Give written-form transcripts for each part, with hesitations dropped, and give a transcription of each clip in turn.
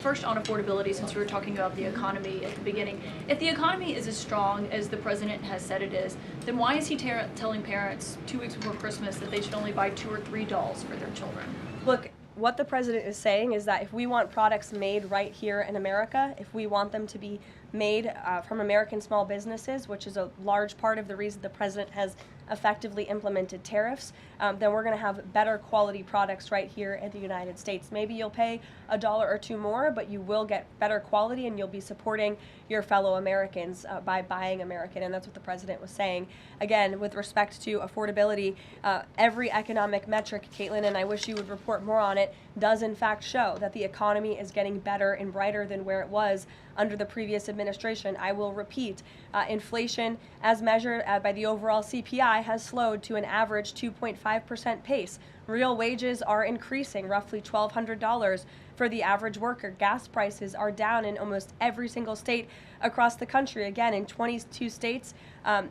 First, on affordability, since we were talking about the economy at the beginning, if the economy is as strong as the president has said it is, then why is he telling parents 2 weeks before Christmas that they should only buy 2 or 3 dolls for their children? Look, what the president is saying is that if we want products made right here in America, if we want them to be made from American small businesses, which is a large part of the reason the president has effectively implemented tariffs, then we're going to have better quality products right here in the United States. Maybe you'll pay $1 or $2 more, but you will get better quality and you'll be supporting your fellow Americans by buying American, and that's what the president was saying. Again, with respect to affordability, every economic metric, Kaitlan, and I wish you would report more on it, does in fact show that the economy is getting better and brighter than where it was under the previous administration. I will repeat, inflation as measured by the overall CPI has slowed to an average 2.5% pace. Real wages are increasing, roughly $1,200 for the average worker. Gas prices are down in almost every single state across the country. Again, in 22 states,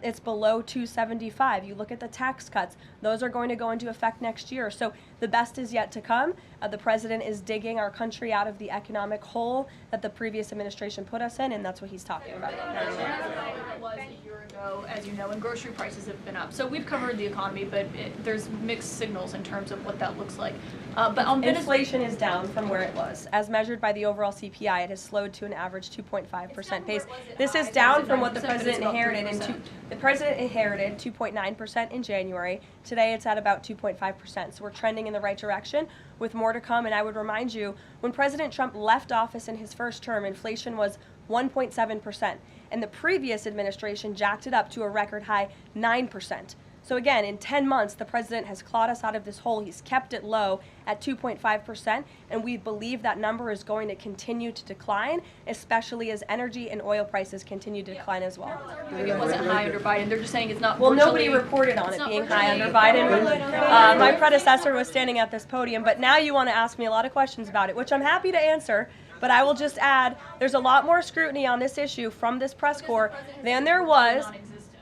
it's below $2.75. You look at the tax cuts, those are going to go into effect next year. So the best is yet to come. The president is digging our country out of the economic hole that the previous administration put us in, and that's what he's talking about. It was a year ago, as you know, and grocery prices have been up. So we've covered the economy, but there's mixed signals in terms of what that looks like. But on inflation is down from where it was. As measured by the overall CPI, it has slowed to an average 2.5% pace. This is down from what the president inherited. The president inherited 2.9% in January. Today it's at about 2.5%. So we're trending in the right direction with more to come. And I would remind you, when President Trump left office in his first term, inflation was 1.7%. And the previous administration jacked it up to a record high 9%. So again, in 10 months, the president has clawed us out of this hole. He's kept it low at 2.5%, and we believe that number is going to continue to decline, especially as energy and oil prices continue to decline as well. It wasn't high under Biden. They're just saying it's not. Well, nobody reported on it being high under Biden. My predecessor was standing at this podium, but now you want to ask me a lot of questions about it, which I'm happy to answer. But I will just add, there's a lot more scrutiny on this issue from this press corps than there was.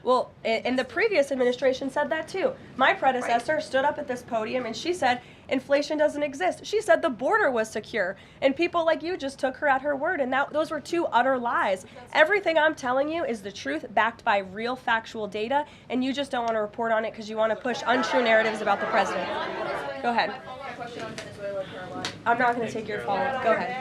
Well, and the previous administration said that too. My predecessor stood up at this podium and she said inflation doesn't exist. She said the border was secure, and people like you just took her at her word, and those were two utter lies. Everything I'm telling you is the truth, backed by real factual data, and you just don't want to report on it because you want to push untrue narratives about the president. Go ahead. I'm not going to take your follow-up. Go ahead.